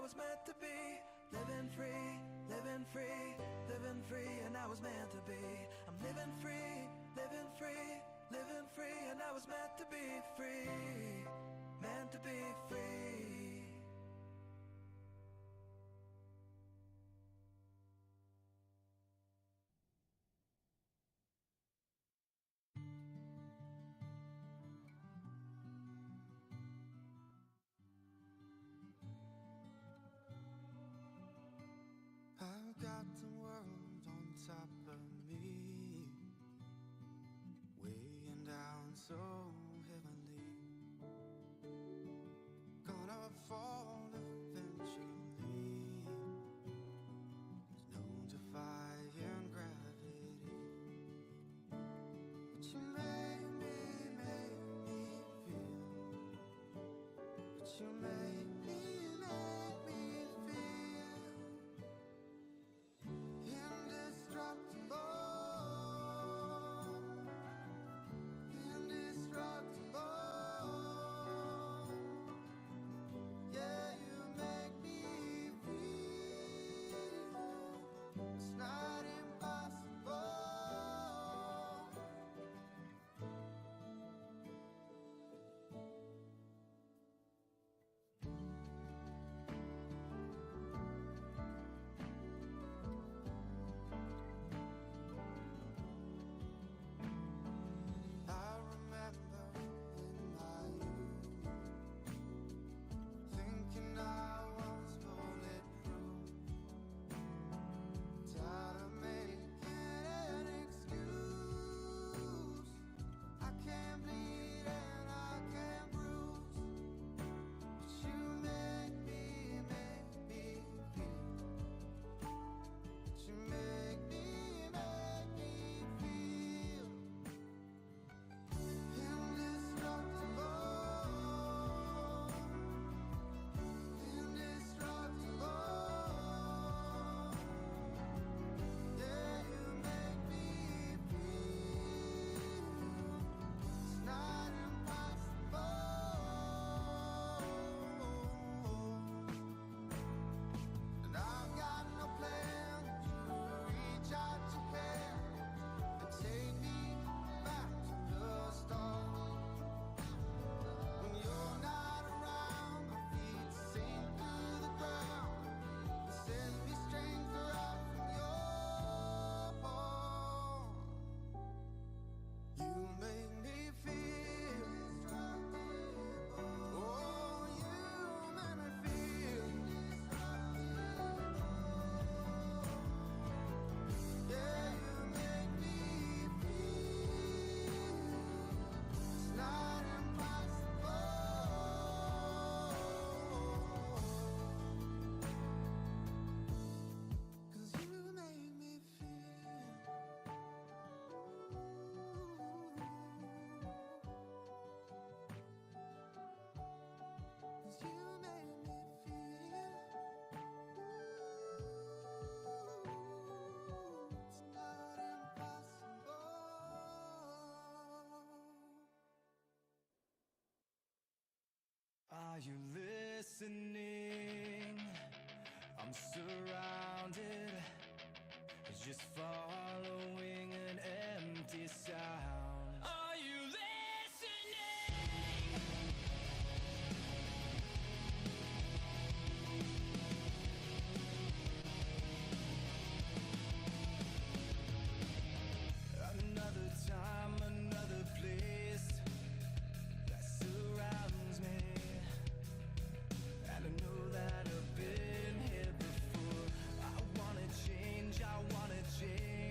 was meant to be. Living free, living free, living free, and I was meant to be. I'm living free, living free, living free, and I was meant to be free, meant to be free. I've got the world on top of me, weighing down so heavily. Gonna fall eventually. There's no defying gravity. But you make me feel. But you make me feel indestructible. Are you listening? I'm surrounded, just following an empty sound. Are you listening? Another time, another place that surrounds me. And I know that I've been here before. I wanna change, I wanna change.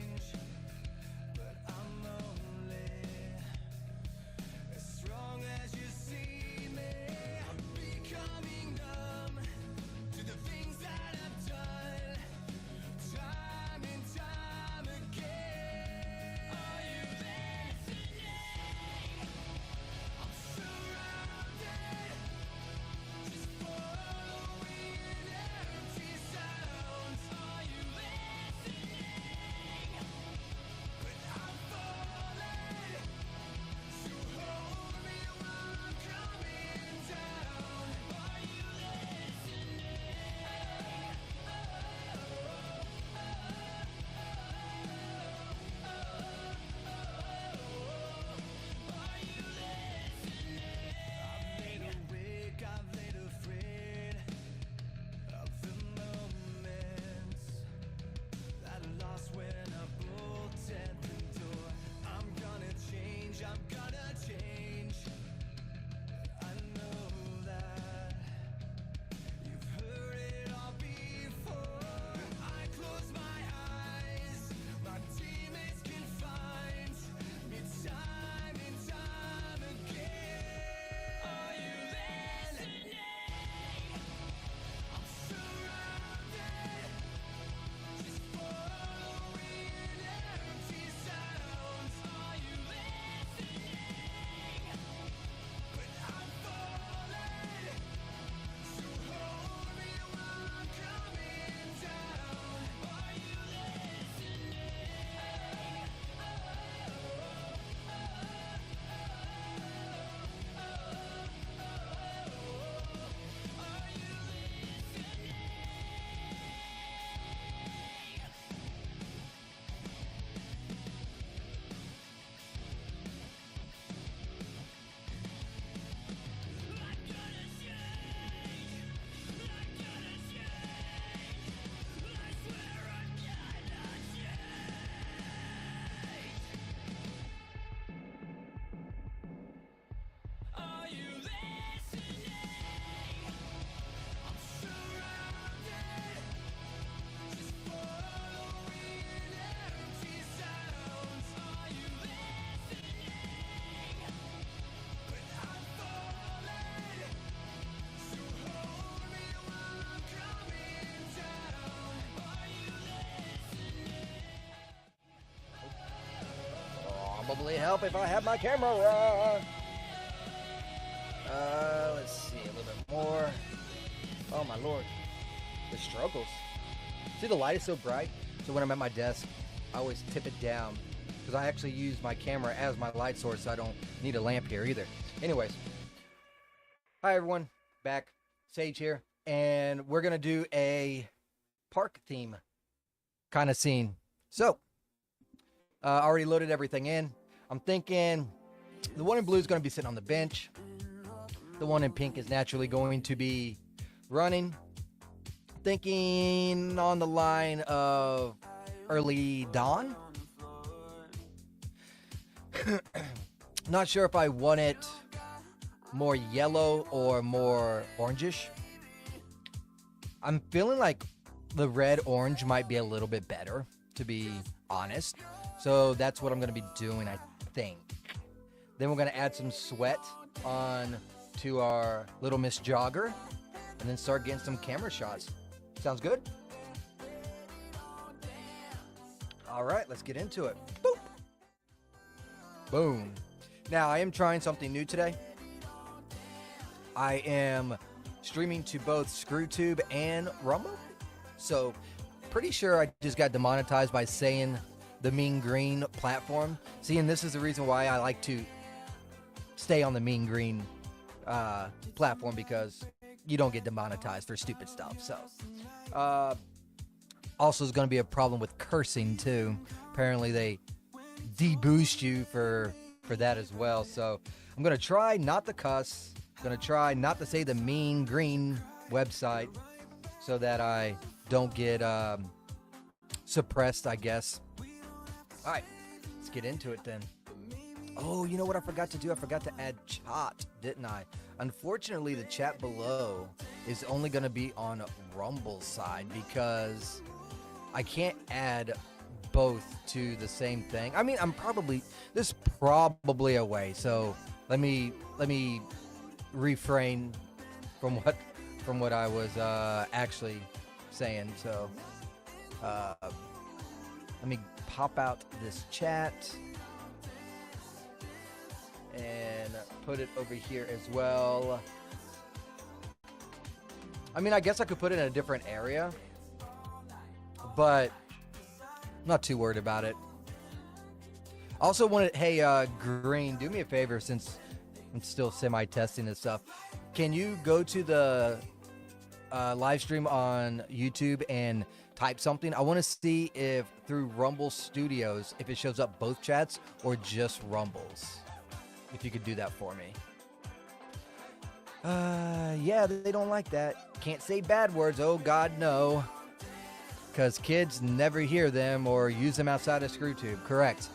probably help if I had my camera. Let's see, a little bit more. Oh my lord, the struggles. See, the light is so bright, so when I'm at my desk, I always tip it down because I actually use my camera as my light source, so I don't need a lamp here either. Anyways, hi everyone, back, Sage here, and we're gonna do a park theme kind of scene. So, I already loaded everything in. I'm thinking the one in blue is going to be sitting on the bench. The one in pink is naturally going to be running. Thinking on the line of early dawn. Not sure if I want it more yellow or more orangish. I'm feeling like the red orange might be a little bit better, to be honest. So that's what I'm going to be doing, I think. Then we're going to add some sweat on to our Little Miss Jogger and then start getting some camera shots. Sounds good? All right, let's get into it. Boop. Boom. Now, I am trying something new today. I am streaming to both ScrewTube and Rumble. So, pretty sure I just got demonetized by saying the Mean Green platform. See, and this is the reason why I like to stay on the Mean Green platform, because you don't get demonetized for stupid stuff. So, also is going to be a problem with cursing too. Apparently, they deboost you for that as well. So, I'm going to try not to cuss. I'm going to try not to say the Mean Green website so that I don't get suppressed, I guess. All right, let's get into it then. Oh, you know what I forgot to do? I forgot to add chat, didn't I? Unfortunately, the chat below is only going to be on Rumble's side because I can't add both to the same thing. I mean, there's probably a way. So let me refrain from what I was actually saying. So let me pop out this chat and put it over here as well. I mean, I guess I could put it in a different area, but I'm not too worried about it. Also wanted, hey, Green, do me a favor, since I'm still semi-testing this stuff. Can you go to the live stream on YouTube and type something? I want to see if through Rumble Studios, if it shows up both chats or just Rumbles. If you could do that for me. Yeah, they don't like that. Can't say bad words. Oh, God, no. Because kids never hear them or use them outside of ScrewTube. Correct.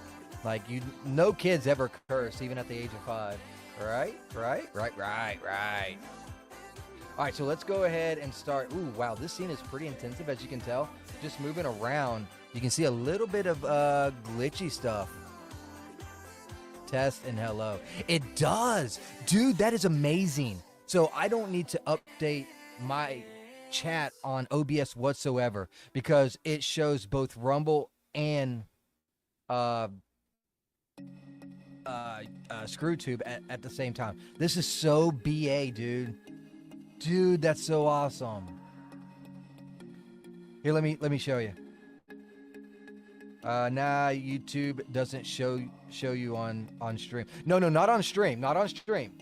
Like, no kids ever curse, even at the age of 5. Right? All right, so let's go ahead and start. Ooh, wow, this scene is pretty intensive, as you can tell. Just moving around, you can see a little bit of glitchy stuff. Test and hello. It does. Dude, that is amazing. So I don't need to update my chat on OBS whatsoever because it shows both Rumble and ScrewTube at the same time. This is so BA, dude. Dude, that's so awesome. Here, let me show you. Nah, YouTube doesn't show you on stream. No, not on stream. Not on stream.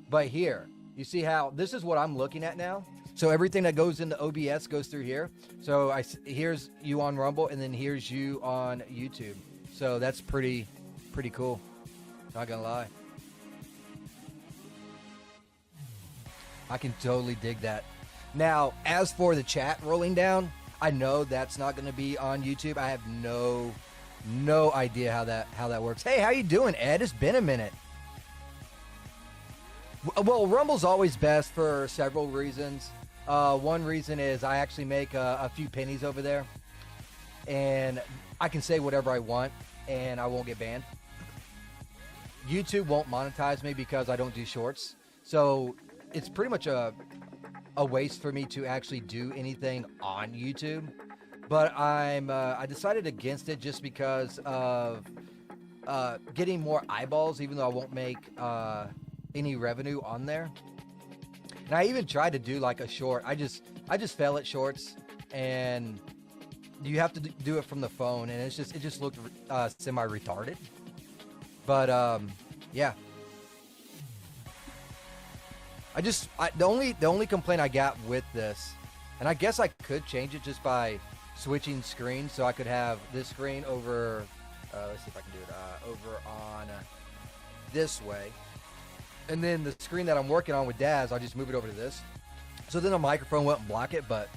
But here, you see how this is what I'm looking at now. So everything that goes into OBS goes through here. So here's you on Rumble, and then here's you on YouTube. So that's pretty cool. Not gonna lie. I can totally dig that. Now, as for the chat rolling down, I know that's not going to be on YouTube. I have no idea how that works. Hey, how you doing, Ed? It's been a minute. Well, Rumble's always best for several reasons. One reason is I actually make a few pennies over there, and I can say whatever I want, and I won't get banned. YouTube won't monetize me because I don't do shorts, so it's pretty much a waste for me to actually do anything on YouTube. But I decided against it just because of getting more eyeballs, even though I won't make any revenue on there. And I even tried to do like a short. I just fail at shorts, and you have to do it from the phone, and it just looked semi retarded. But yeah. The only complaint I got with this, and I guess I could change it just by switching screens, so I could have this screen over. Let's see if I can do it over on this way, and then the screen that I'm working on with Daz, I'll just move it over to this. So then the microphone won't block it, but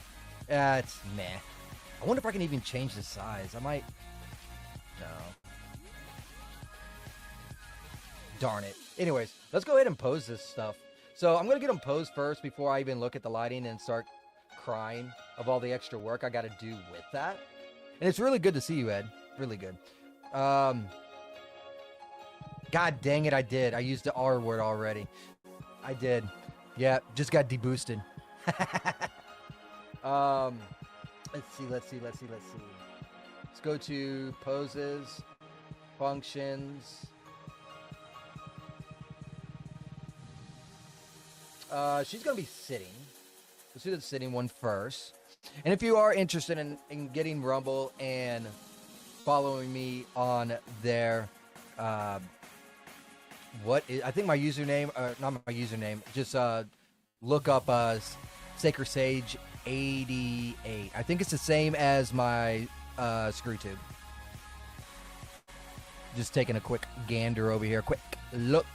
it's meh. I wonder if I can even change the size. I might. No. Darn it. Anyways, let's go ahead and pose this stuff. So I'm going to get them posed first before I even look at the lighting and start crying of all the extra work I got to do with that. And it's really good to see you, Ed. Really good. God dang it, I did. I used the R word already. I did. Yeah, just got deboosted. Let's see. Let's go to poses, functions. She's going to be sitting. Let's do the sitting one first. And if you are interested in getting Rumble and following me on there, I think my username, not my username, just look up Sacred Sage 88. I think it's the same as my ScrewTube. Just taking a quick gander over here. Quick look.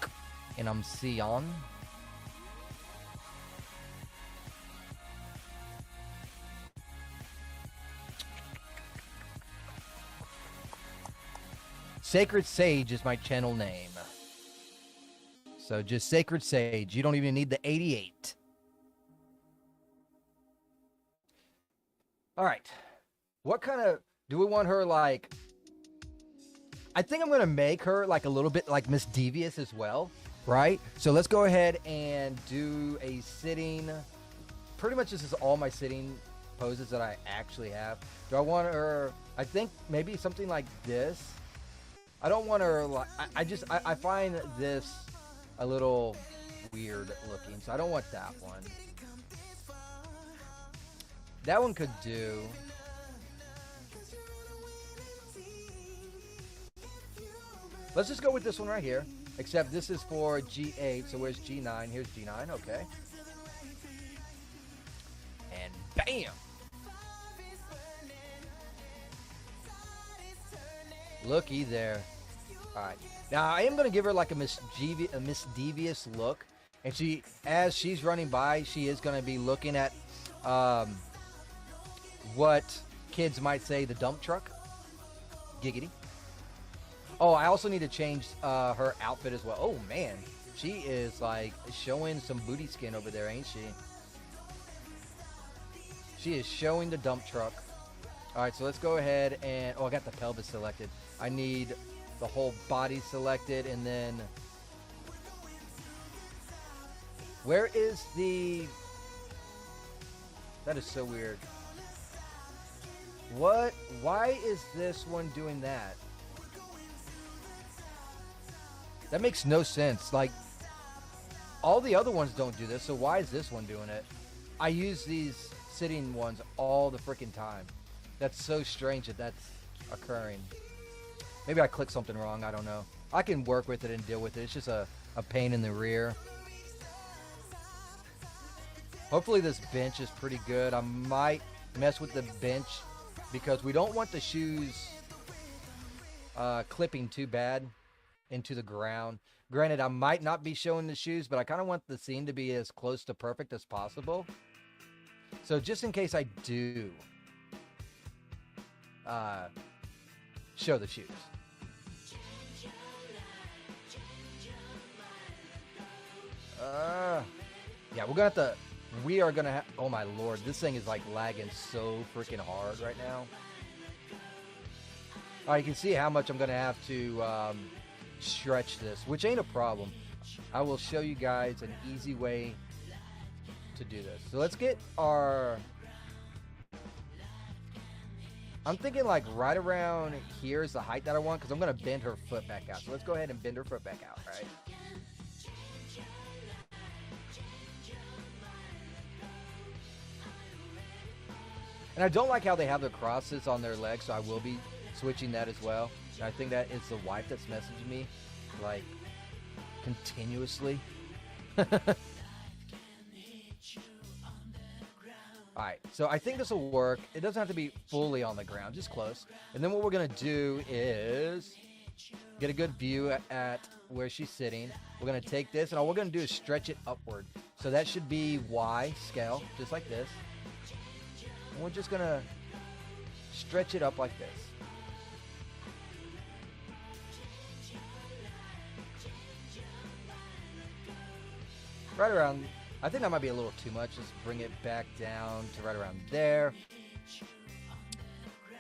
And I'm Sion. Sacred Sage is my channel name. So just Sacred Sage. You don't even need the 88. All right. What kind of... Do we want her like... I think I'm going to make her like a little bit like Miss Devious as well. Right? So let's go ahead and do a sitting... Pretty much this is all my sitting poses that I actually have. Do I want her... I think maybe something like this. I don't want her like... I find this a little weird looking, so I don't want that one. That one could do. Let's just go with this one right here. Except this is for G8, so where's G9? Here's G9, okay. And bam! Looky there. Alright. Now, I am going to give her like a misdevious look. And as she's running by, she is going to be looking at what kids might say the dump truck. Giggity. Oh, I also need to change her outfit as well. Oh, man. She is like showing some booty skin over there, ain't she? She is showing the dump truck. Alright, so let's go ahead and... Oh, I got the pelvis selected. I need the whole body selected, and then... Where is the... That is so weird. What? Why is this one doing that? That makes no sense. Like, all the other ones don't do this, so why is this one doing it? I use these sitting ones all the freaking time. That's so strange that that's occurring. Maybe I clicked something wrong. I don't know. I can work with it and deal with it. It's just a pain in the rear. Hopefully this bench is pretty good. I might mess with the bench because we don't want the shoes clipping too bad into the ground. Granted, I might not be showing the shoes, but I kind of want the scene to be as close to perfect as possible. So just in case I do show the shoes. Yeah, we are gonna have, oh my lord, this thing is like lagging so freaking hard right now. Alright, you can see how much I'm gonna have to stretch this, which ain't a problem. I will show you guys an easy way to do this. So let's get our I'm thinking like right around here is the height that I want, because I'm going to bend her foot back out. So let's go ahead and bend her foot back out, right? And I don't like how they have the crosses on their legs, so I will be switching that as well. And I think that is the wife that's messaging me, like, continuously. Alright, so I think this will work. It doesn't have to be fully on the ground, just close. And then what we're going to do is get a good view at where she's sitting. We're going to take this, and all we're going to do is stretch it upward. So that should be Y scale, just like this. And we're just going to stretch it up like this. Right around, I think that might be a little too much. Let's bring it back down to right around there.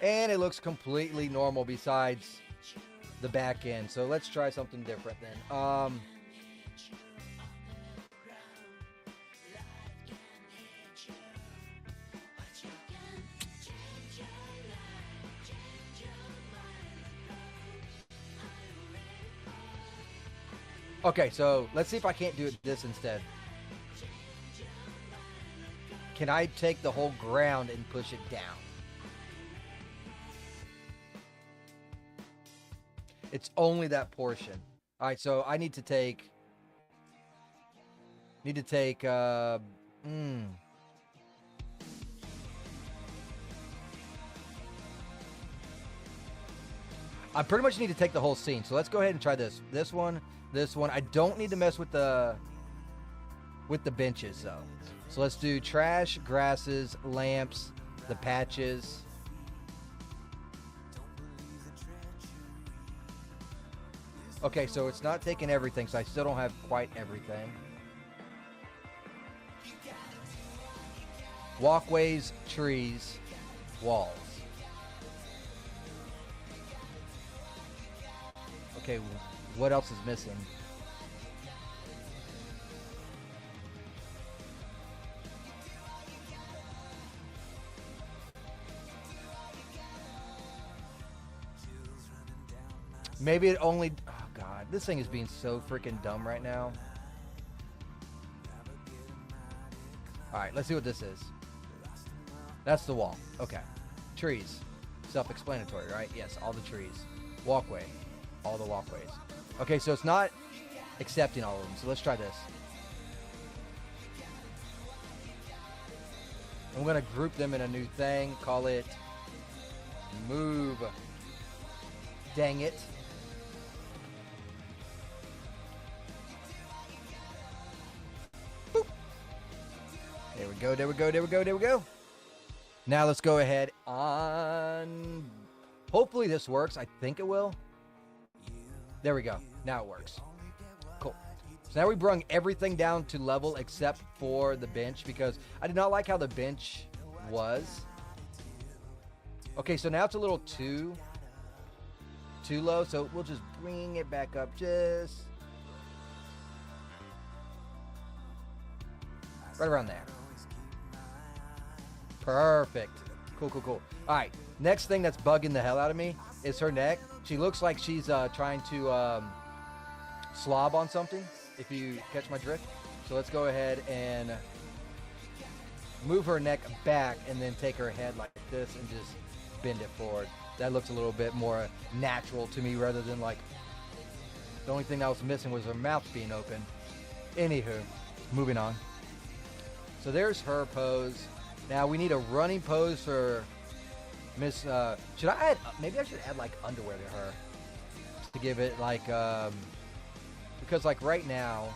And it looks completely normal besides the back end. So let's try something different then. Okay, so let's see if I can't do it this instead. Can I take the whole ground and push it down? It's only that portion. All right, so I need to take... I pretty much need to take the whole scene. So let's go ahead and try this. This one. I don't need to mess with the benches though. So let's do trash, grasses, lamps, the patches. Okay, so it's not taking everything, so I still don't have quite everything. Walkways, trees, walls. Okay, what else is missing? Maybe it only... Oh, God. This thing is being so freaking dumb right now. Alright, let's see what this is. That's the wall. Okay. Trees. Self-explanatory, right? Yes, all the trees. Walkway. All the walkways. Okay, so it's not accepting all of them. So let's try this. I'm going to group them in a new thing. Call it Move. Dang it. Boop. There we go, there we go, there we go, there we go. Now let's go ahead on... Hopefully this works. I think it will. There we go. Now it works. Cool. So now we brung everything down to level except for the bench because I did not like how the bench was. Okay, so now it's a little too low, so we'll just bring it back up just right around there. Perfect. Cool, cool, cool. All right, next thing that's bugging the hell out of me is her neck. She looks like she's trying to slob on something, if you catch my drift. So let's go ahead and move her neck back and then take her head like this and just bend it forward. That looks a little bit more natural to me rather than like the only thing that was missing was her mouth being open. Anywho, moving on. So there's her pose. Now we need a running pose for Miss, should I add, maybe I should add like underwear to her to give it like, because like right now,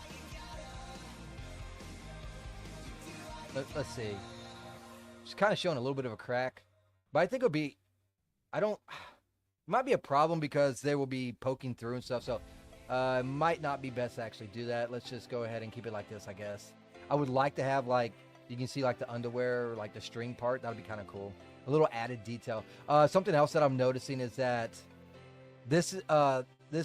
let's see, she's kind of showing a little bit of a crack, but I think it'll be, it might be a problem because they will be poking through and stuff, so it might not be best to actually do that. Let's just go ahead and keep it like this, I guess. I would like to have like, you can see like the underwear, like the string part, that would be kind of cool. A little added detail. Something else that I'm noticing is that this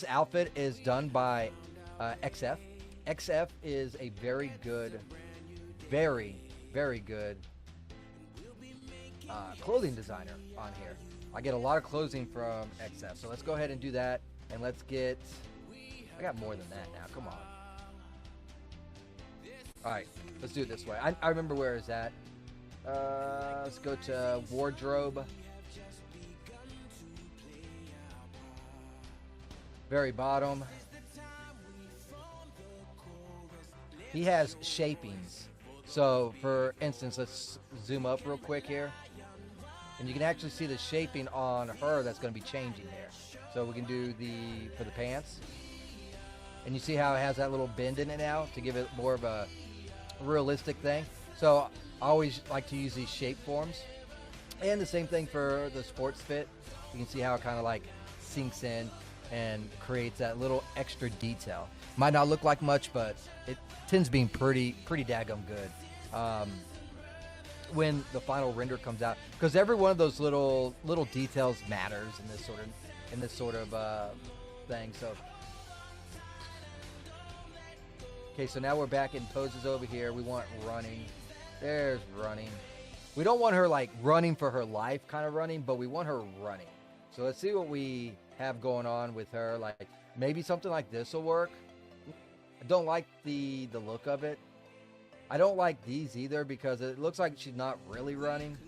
outfit is done by XF. XF is a very good, very, very good clothing designer on here. I get a lot of closing from XF. So let's go ahead and do that. And let's get, I got more than that now. Come on. All right, let's do it this way. I remember where it's at. Let's go to wardrobe. Very bottom. He has shapings. So for instance, let's zoom up real quick here. And you can actually see the shaping on her that's going to be changing here. So we can do for the pants. And you see how it has that little bend in it now to give it more of a realistic thing. So I always like to use these shape forms. And the same thing for the sports fit. You can see how it kind of like sinks in and creates that little extra detail. Might not look like much, but it tends being pretty daggum good when the final render comes out, because every one of those little details matters in this sort of thing. So okay, so now we're back in poses over here. We want running. There's running. We don't want her like running for her life kind of running, but we want her running. So let's see what we have going on with her. Like maybe something like this will work. I don't like the look of it. I don't like these either because it looks like she's not really running.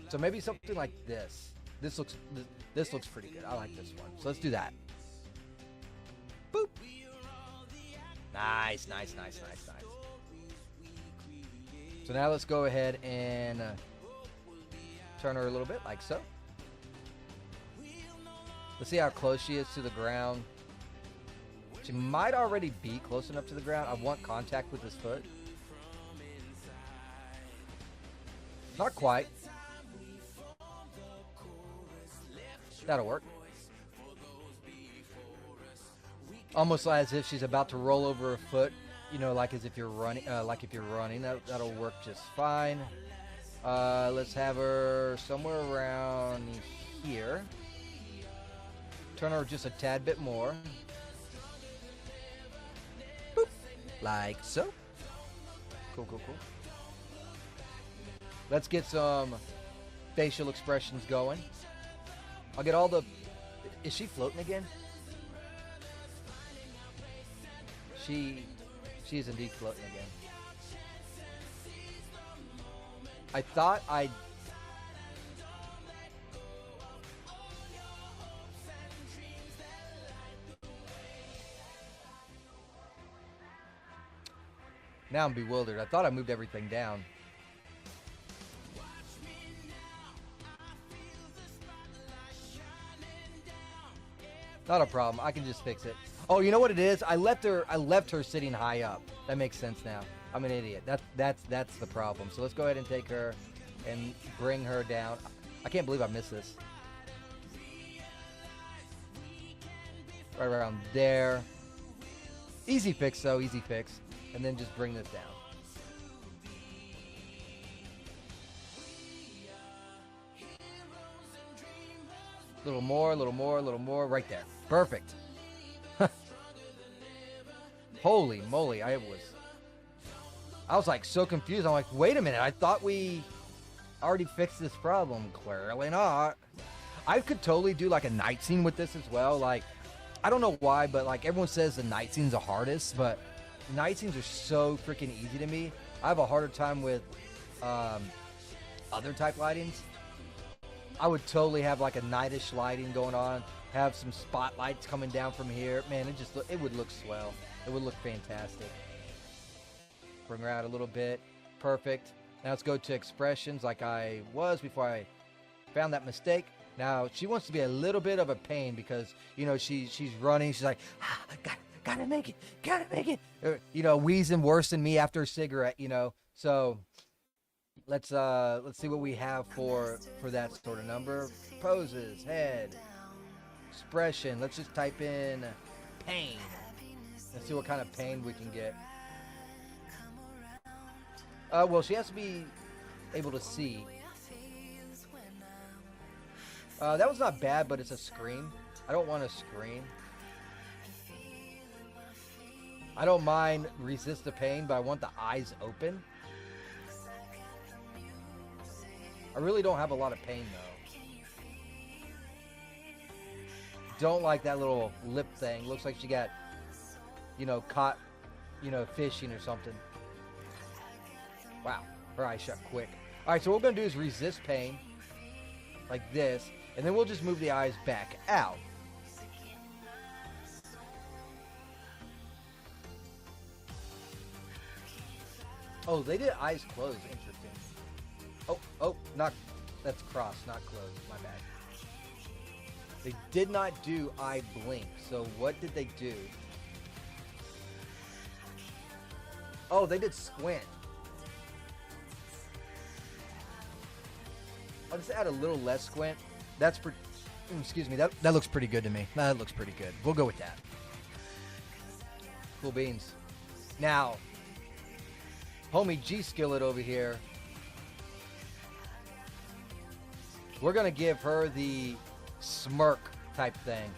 So maybe something like this. This looks pretty good. I like this one. So let's do that. Boop. Nice. So now let's go ahead and turn her a little bit like so. Let's see how close she is to the ground. She might already be close enough to the ground. I want contact with this foot. Not quite. That'll work. Almost as if she's about to roll over a foot, you know, like as if you're running. That'll work just fine. Let's have her somewhere around here. Turn her just a tad bit more. Boop. Like so. Cool. Let's get some facial expressions going. I'll get all the... Is she floating again? She is indeed floating again. I thought I... Now I'm bewildered. I thought I moved everything down. Not a problem. I can just fix it. Oh, you know what it is? I left her sitting high up. That makes sense now. I'm an idiot. That's the problem. So let's go ahead and take her and bring her down. I can't believe I missed this. Right around there. Easy fix though, easy fix. And then just bring this down. Little more, right there. Perfect. Holy moly, I was like so confused. I'm like, wait a minute, I thought we already fixed this problem. Clearly not. I could totally do like a night scene with this as well. Like, I don't know why, but like everyone says the night scene's the hardest, but night scenes are so freaking easy to me. I have a harder time with other type lightings. I would totally have like a nightish lighting going on, have some spotlights coming down from here. Man, it would look swell. It would look fantastic. Bring her out a little bit. Perfect. Now let's go to expressions like I was before I found that mistake. Now she wants to be a little bit of a pain because, you know, she's running. She's like, gotta make it. Or, you know, wheezing worse than me after a cigarette, you know. So let's see what we have for that sort of number. Poses, head, expression. Let's just type in pain. Let's see what kind of pain we can get. Well, she has to be able to see. That was not bad, but it's a scream. I don't want a scream. I don't mind resist the pain, but I want the eyes open. I really don't have a lot of pain, though. don't like that little lip thing. Looks like she got, caught, fishing or something. Wow, her eyes shut quick. All right, so what we're going to do is resist pain, like this, and then we'll just move the eyes back out. Oh, they did eyes closed. Interesting. Oh, that's crossed, not closed. My bad. They did not do eye blink. So what did they do? Oh, they did squint. I'll just add a little less squint. Excuse me, that looks pretty good to me. That looks pretty good. We'll go with that. Cool beans. Now, homie G Skillet over here, we're going to give her the smirk type thing.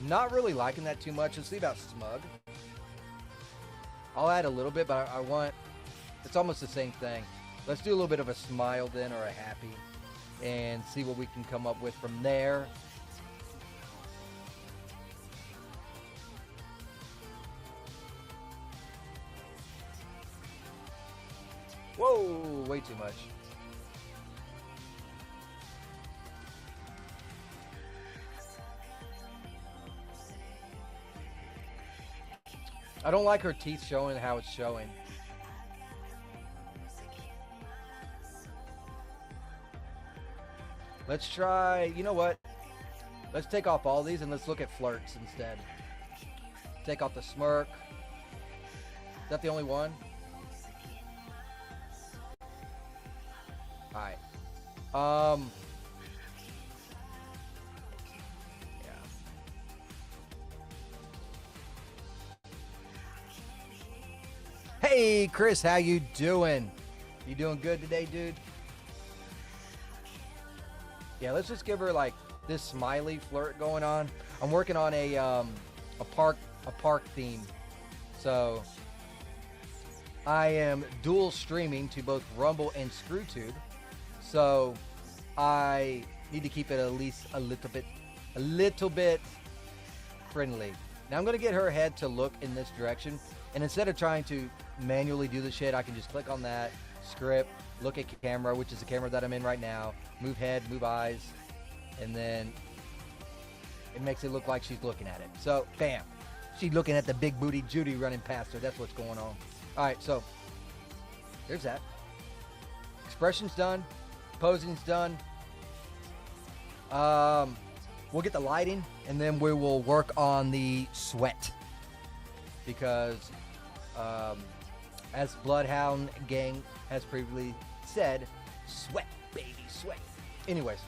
Not really liking that too much. Let's see about smug. I'll add a little bit, but I want, it's almost the same thing. Let's do a little bit of a smile then, or a happy, and see what we can come up with from there. Whoa, way too much. I don't like her teeth showing how it's showing. Let's try, you know what? Let's take off all these and let's look at flirts instead. Take off the smirk. Is that the only one? Alright. Hey, Chris, how you doing? You doing good today, dude? Yeah, let's just give her like this smiley flirt going on. I'm working on a park theme. So I am dual streaming to both Rumble and ScrewTube. So I need to keep it at least a little bit friendly. Now I'm going to get her head to look in this direction. And instead of trying to manually do the shit, I can just click on that, script, look at camera, which is the camera that I'm in right now, move head, move eyes, and then it makes it look like she's looking at it. So, bam. She's looking at the big booty Judy running past her. That's what's going on. All right, so there's that. Expression's done. Posing's done. We'll get the lighting, and then we will work on the sweat. Because as Bloodhound Gang has previously said, sweat, baby, sweat. Anyways,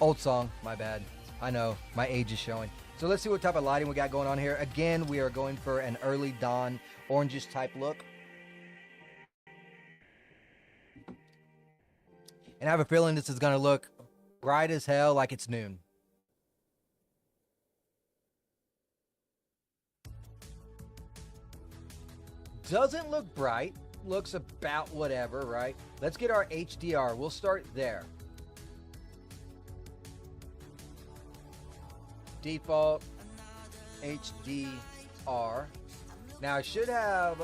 old song, my bad. I know, my age is showing. So let's see what type of lighting we got going on here. Again, we are going for an early dawn, orangish type look. And I have a feeling this is going to look bright as hell, like it's noon. Doesn't look bright, looks about whatever, right? Let's get our HDR. We'll start there. Default HDR. Now I should have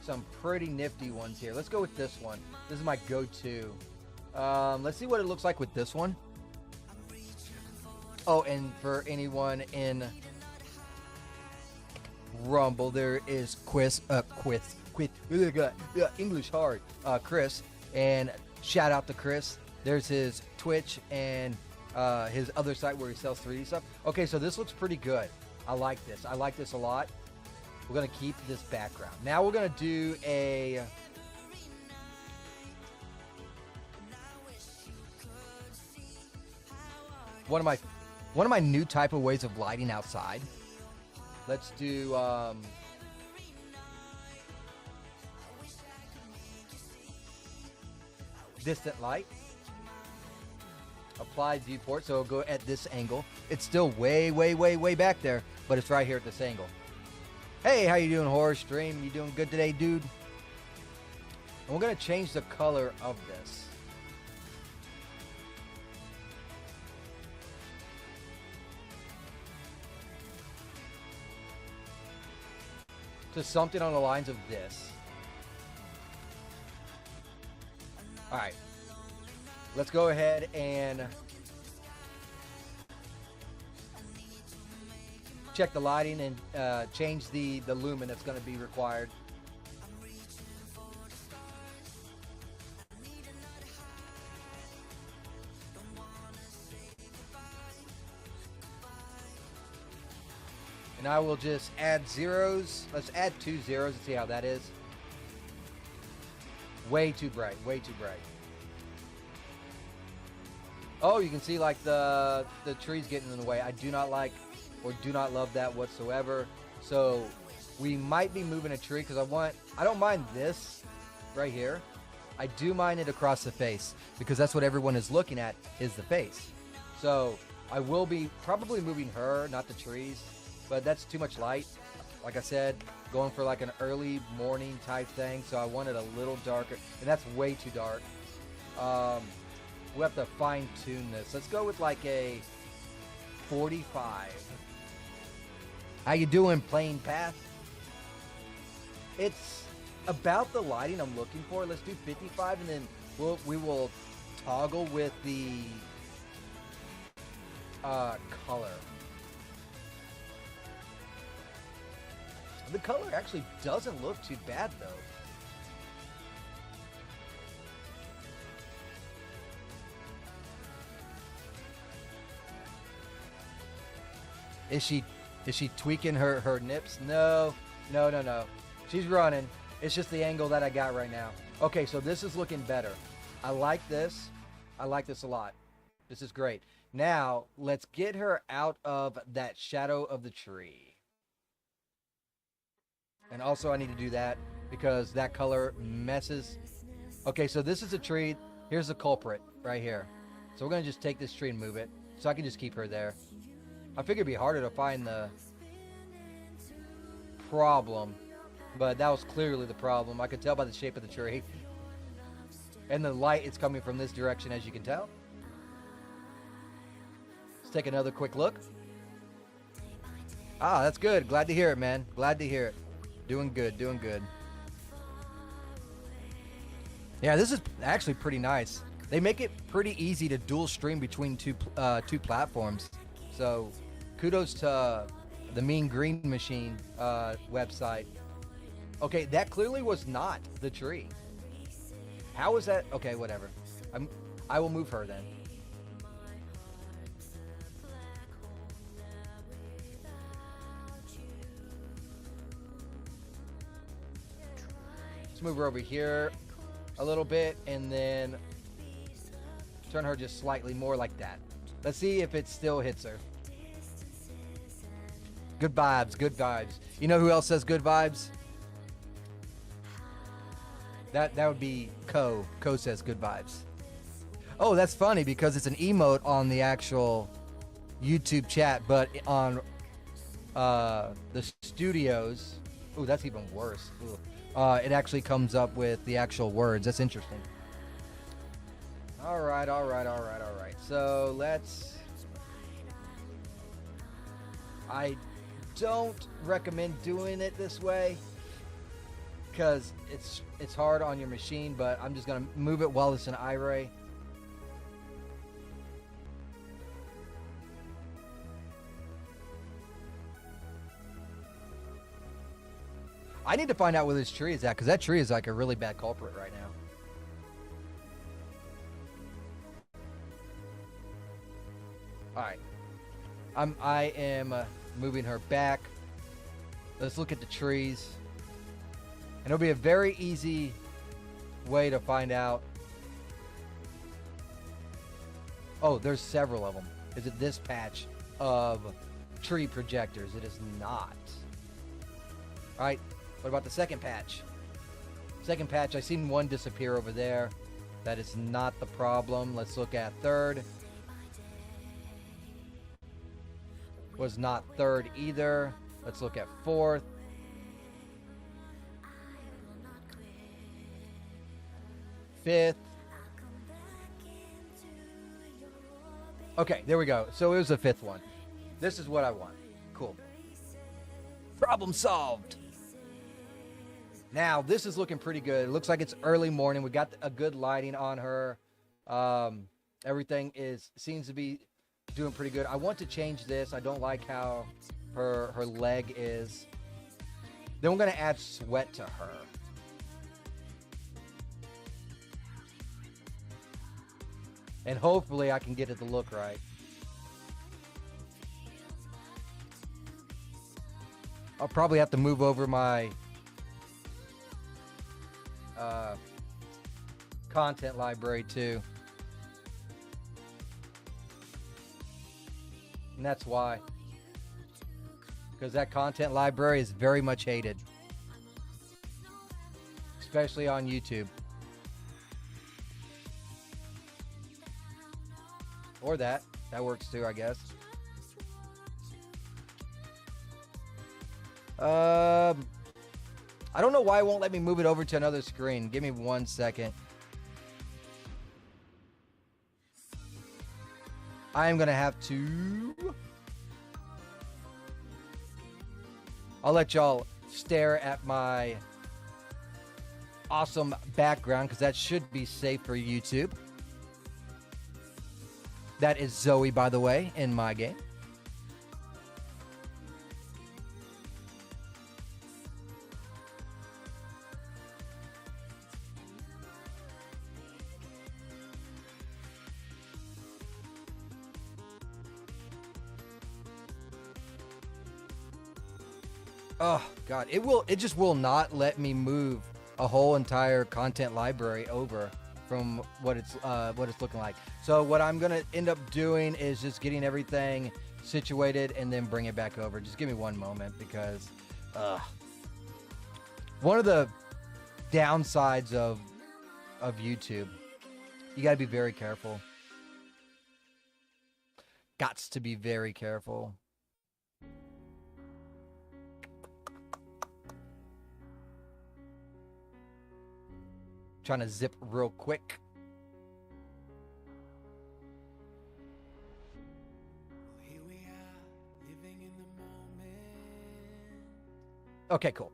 some pretty nifty ones here. Let's go with this one. This is my go-to. Let's see what it looks like with this one. Oh, and for anyone in Rumble, there is English hard, Chris, and shout out to Chris. There's his Twitch and his other site where he sells 3D stuff. Okay, so this looks pretty good. I like this. I like this a lot. We're gonna keep this background. Now we're gonna do a one of my new type of ways of lighting outside. Let's do distant light. Apply viewport, so it'll go at this angle. It's still way, way, way, way back there, but it's right here at this angle. Hey, how you doing, Horror Stream? You doing good today, dude? And we're going to change the color of this. To something on the lines of this. Alright. Let's go ahead and check the lighting and change the lumen that's going to be required. And I will just add zeros. Let's add 2 zeros and see how that is. Way too bright, way too bright. Oh, you can see like the trees getting in the way. I do not like or do not love that whatsoever. So we might be moving a tree because I don't mind this right here. I do mind it across the face because that's what everyone is looking at is the face. So I will be probably moving her, not the trees. But that's too much light. Like I said, going for like an early morning type thing. So I want it a little darker. And that's way too dark. We'll have to fine tune this. Let's go with like a 45. How you doing, Plain Path? It's about the lighting I'm looking for. Let's do 55 and then we will toggle with the color. The color actually doesn't look too bad, though. Is she tweaking her nips? No. She's running. It's just the angle that I got right now. Okay, so this is looking better. I like this. I like this a lot. This is great. Now, let's get her out of that shadow of the tree. And also I need to do that because that color messes. Okay, so this is a tree. Here's the culprit right here. So we're going to just take this tree and move it. So I can just keep her there. I figured it'd be harder to find the problem. But that was clearly the problem. I could tell by the shape of the tree. And the light is coming from this direction, as you can tell. Let's take another quick look. Ah, that's good. Glad to hear it, man. Glad to hear it. Doing good, doing good. Yeah, this is actually pretty nice. They make it pretty easy to dual stream between two platforms. So, kudos to the Mean Green Machine website. Okay, that clearly was not the tree. How is that? Okay, whatever. I will move her then. Move her over here a little bit and then turn her just slightly more like that. Let's see if it still hits her. Good vibes, good vibes. You know who else says good vibes? That would be Co. Co says good vibes. Oh, that's funny because it's an emote on the actual YouTube chat, but on the studios. Ooh, that's even worse. Ooh. It actually comes up with the actual words. That's interesting. All right. So let's... I don't recommend doing it this way because it's hard on your machine, but I'm just going to move it while it's an iRay. I need to find out where this tree is at, because that tree is like a really bad culprit right now. Alright. I am moving her back. Let's look at the trees. And it'll be a very easy way to find out. Oh, there's several of them. Is it this patch of tree projectors? It is not. Alright. What about the second patch? Second patch, I seen one disappear over there. That is not the problem. Let's look at third. was not third either. Let's look at fourth. Fifth. Okay, there we go. So it was the fifth one. This is what I want. Cool. Problem solved. Now, this is looking pretty good. It looks like it's early morning. We got a good lighting on her. Everything seems to be doing pretty good. I want to change this. I don't like how her leg is. Then we're going to add sweat to her. And hopefully I can get it to look right. I'll probably have to move over my content library too. And that's why. Because that content library is very much hated. Especially on YouTube. Or that. That works too, I guess. I don't know why it won't let me move it over to another screen. Give me 1 second. I am going to have to... I'll let y'all stare at my awesome background because that should be safe for YouTube. That is Zoe, by the way, in my game. Oh God, it just will not let me move a whole entire content library over from what it's looking like. So what I'm gonna end up doing is just getting everything situated and then bring it back over. Just give me one moment because one of the downsides of YouTube, you gotta be very careful. Gots to be very careful. Trying to zip real quick. Okay, cool.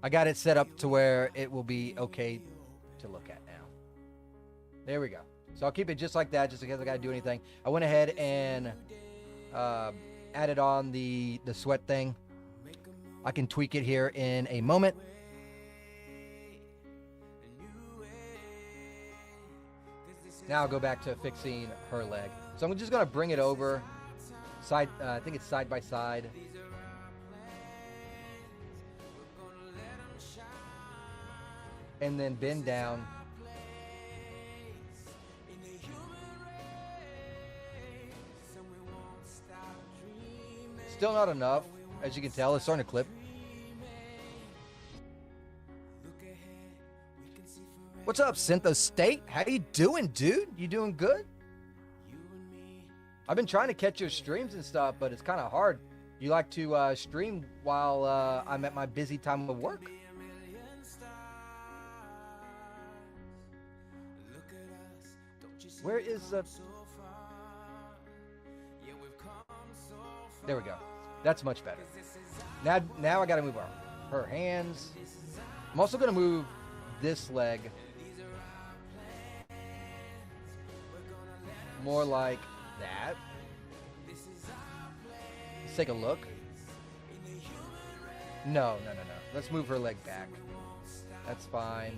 I got it set up to where it will be okay to look at now. There we go. So I'll keep it just like that, just in case I gotta do anything. I went ahead and added on the sweat thing. I can tweak it here in a moment. Now I'll go back to fixing her leg. So I'm just going to bring it over. I think it's side by side. And then bend down. Still not enough. As you can tell, it's starting to clip. What's up, Syntho State? How you doing, dude? You doing good? I've been trying to catch your streams and stuff, but it's kind of hard. You like to stream while I'm at my busy time of work? Where is the... There we go. That's much better. Now I got to move her hands. I'm also going to move this leg more like that. Let's take a look. No. Let's move her leg back. That's fine.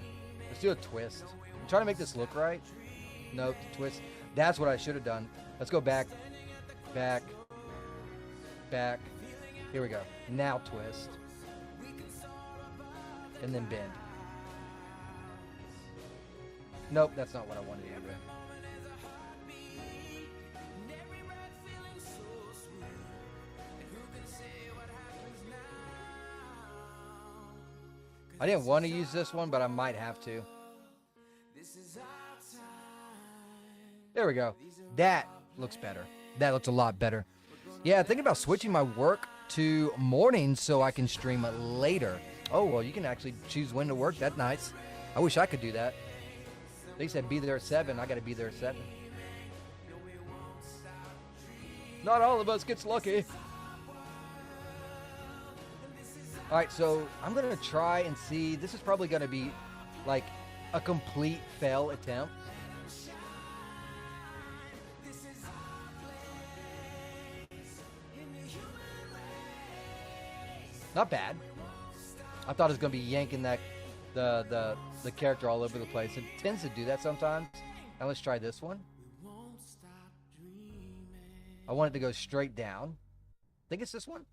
Let's do a twist. I'm trying to make this look right. Nope, twist. That's what I should have done. Let's go back, back, back. Here we go. Now twist. And then bend. Nope, that's not what I wanted to do. I didn't want to use this one, but I might have to. There we go. That looks better. That looks a lot better. Yeah, thinking about switching my work to mornings so I can stream it later. Oh, well, you can actually choose when to work. That's nice. I wish I could do that. They said be there at 7. I got to be there at 7. Not all of us gets lucky. All right, so I'm going to try and see. This is probably going to be like a complete fail attempt. Not bad. I thought it was going to be yanking that the character all over the place. It tends to do that sometimes. Now let's try this one. I want it to go straight down. I think it's this one.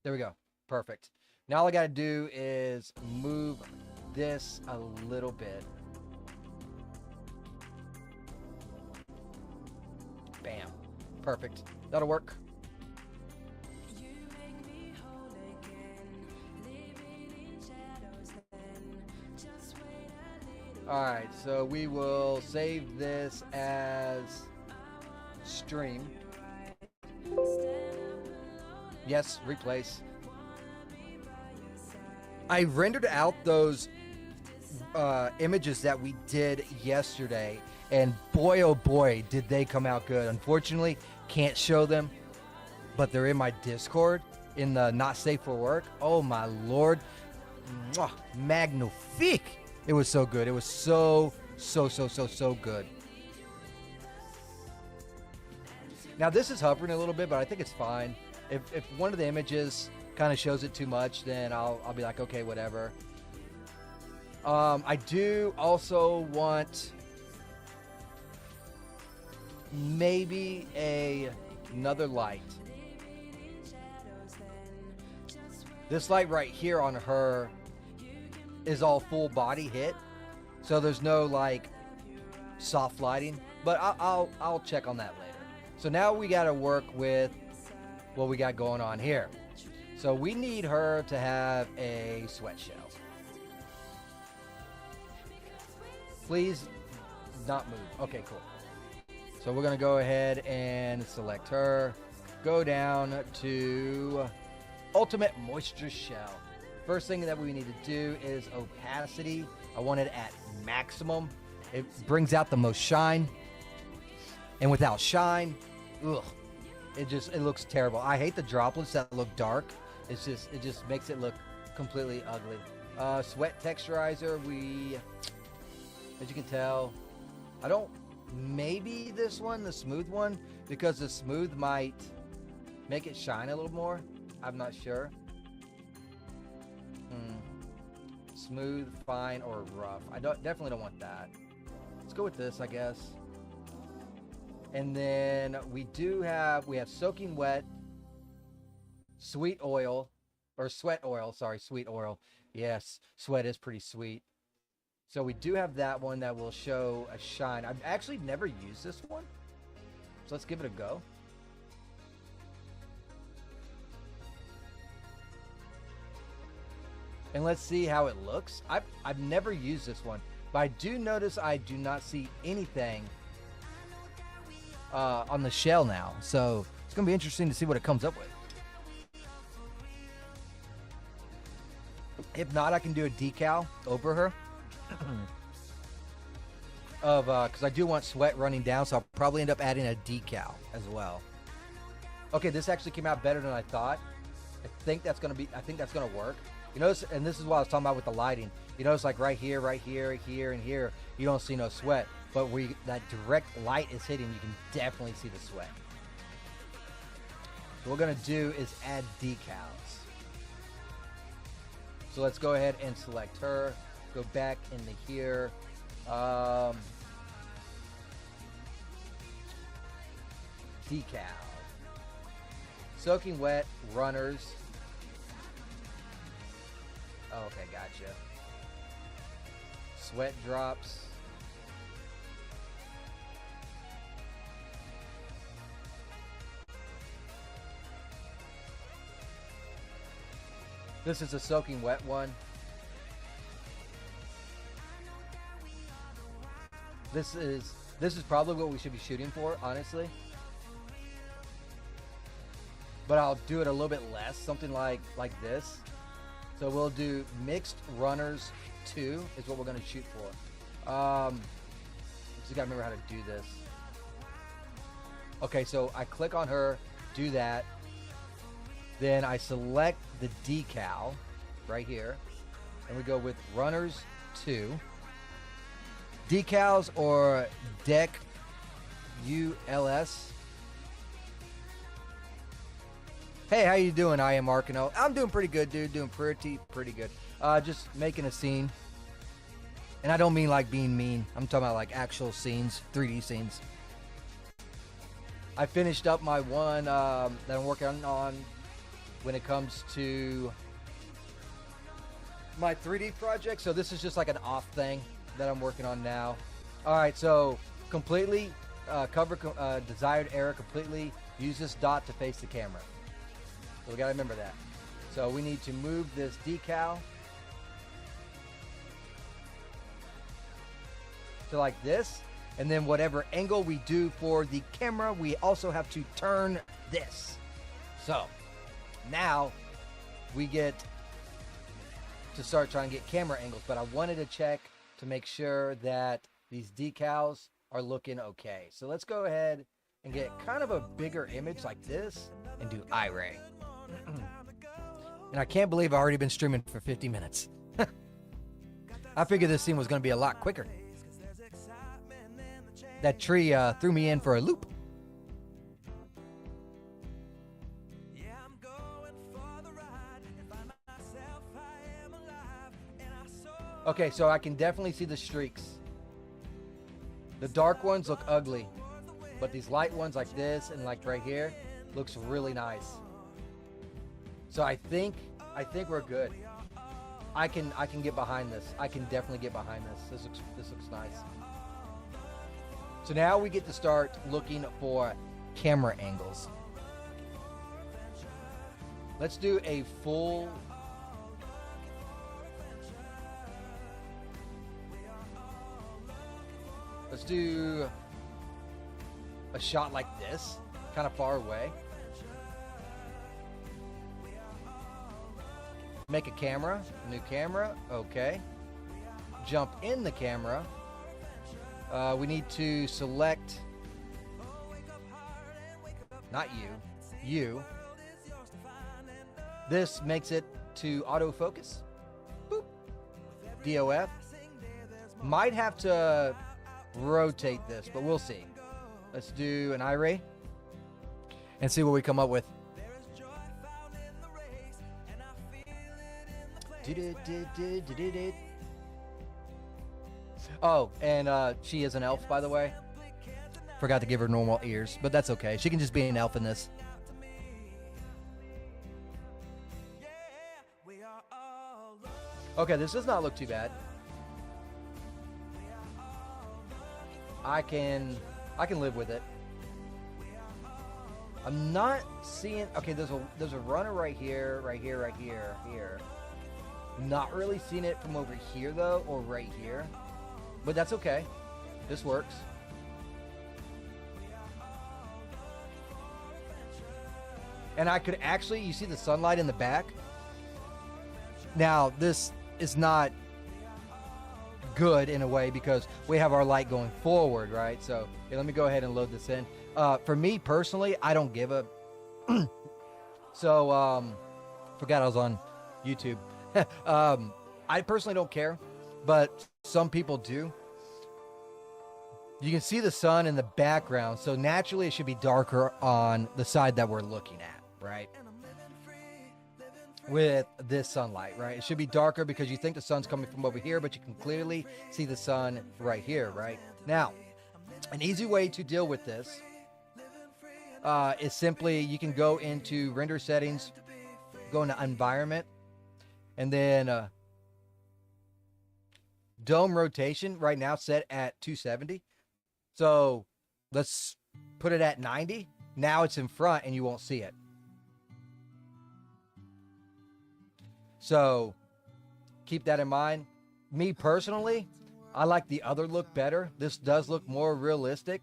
There we go. Perfect. Now all I got to do is move this a little bit. Bam. Perfect. That'll work. All right, so we will save this as stream. Yes, replace. I rendered out those images that we did yesterday, and boy, oh boy, did they come out good. Unfortunately, can't show them, but they're in my Discord in the Not Safe for Work. Oh my Lord. Mwah, magnifique. It was so good. It was so good. Now this is hovering a little bit, but I think it's fine. If one of the images kind of shows it too much, then I'll be like, okay, whatever. I do also want maybe another light. This light right here on her is all full body hit, so there's no like soft lighting, but I'll check on that later. So now we got to work with what we got going on here. So we need her to have a sweat shell. Please not move. Okay, cool. So we're gonna go ahead and select her, go down to Ultimate Moisture Shell. First thing that we need to do is opacity. I want it at maximum. It brings out the most shine. And without shine, ugh, it looks terrible. I hate the droplets that look dark. It just makes it look completely ugly. Sweat texturizer, as you can tell, I don't, maybe this one, the smooth one, because the smooth might make it shine a little more. I'm not sure. Smooth, fine, or rough. I definitely don't want that. Let's go with this, I guess. And then we have soaking wet, sweet oil, or sweat oil. Sorry, sweet oil. Yes, sweat is pretty sweet. So we do have that one that will show a shine. I've actually never used this one, so let's give it a go. And let's see how it looks. I've never used this one, but I do notice I do not see anything on the shell now. So it's going to be interesting to see what it comes up with. If not, I can do a decal over her. Because I do want sweat running down, so I'll probably end up adding a decal as well. Okay, this actually came out better than I thought. I think that's going to work. You notice, and this is what I was talking about with the lighting. You notice like right here, here, and here, you don't see no sweat. But where that direct light is hitting, you can definitely see the sweat. So what we're going to do is add decals. So let's go ahead and select her. Go back into here. Decal. Soaking wet, runners. Oh, okay, gotcha. Sweat drops. This is a soaking wet one. This is This is probably what we should be shooting for, honestly. But I'll do it a little bit less, something like this. So we'll do mixed runners 2 is what we're going to shoot for. Just got to remember how to do this. Okay, so I click on her, do that. Then I select the decal right here. And we go with runners 2. Decals or deck ULS. Hey, how you doing? I am Arkano. I'm doing pretty good, dude. Doing pretty good. Just making a scene. And I don't mean like being mean. I'm talking about like actual scenes, 3D scenes. I finished up my one that I'm working on when it comes to my 3D project. So this is just like an off thing that I'm working on now. All right, so completely cover desired area completely. Use this dot to face the camera. So we gotta remember that. So we need to move this decal to like this, and then whatever angle we do for the camera, we also have to turn this. So now we get to start trying to get camera angles, but I wanted to check to make sure that these decals are looking okay. So let's go ahead and get kind of a bigger image like this and do iRay. And I can't believe I've already been streaming for 50 minutes. I figured this scene was going to be a lot quicker. That tree threw me in for a loop. Okay, so I can definitely see the streaks. The dark ones look ugly, but these light ones like this and like right here looks really nice. So I think we're good. I can get behind this. I can definitely get behind this. This looks nice. So now we get to start looking for camera angles. Let's do a full Let's do a shot like this, kind of far away. Make a camera, new camera, okay. Jump in the camera. We need to select, not you. This makes it to autofocus. Boop. DOF. Might have to rotate this, but we'll see. Let's do an iRay and see what we come up with. Oh, and she is an elf, by the way. Forgot to give her normal ears, but that's okay. She can just be an elf in this. Okay, this does not look too bad. I can live with it. I'm not seeing. Okay, there's a runner right here. Not really seeing it from over here though, or right here, but that's okay. This works. And I could actually, you see the sunlight in the back. Now this is not good in a way because we have our light going forward, right? So here, let me go ahead and load this in. For me personally, I don't give a so forgot I was on YouTube. I personally don't care, but some people do. You can see the sun in the background, so naturally it should be darker on the side that we're looking at, right? With this sunlight, right? It should be darker because you think the sun's coming from over here, but you can clearly see the sun right here, right? Now, an easy way to deal with this is simply you can go into render settings, go into environment, and then dome rotation right now set at 270. So let's put it at 90. Now it's in front and you won't see it. So keep that in mind. Me personally, I like the other look better. This does look more realistic,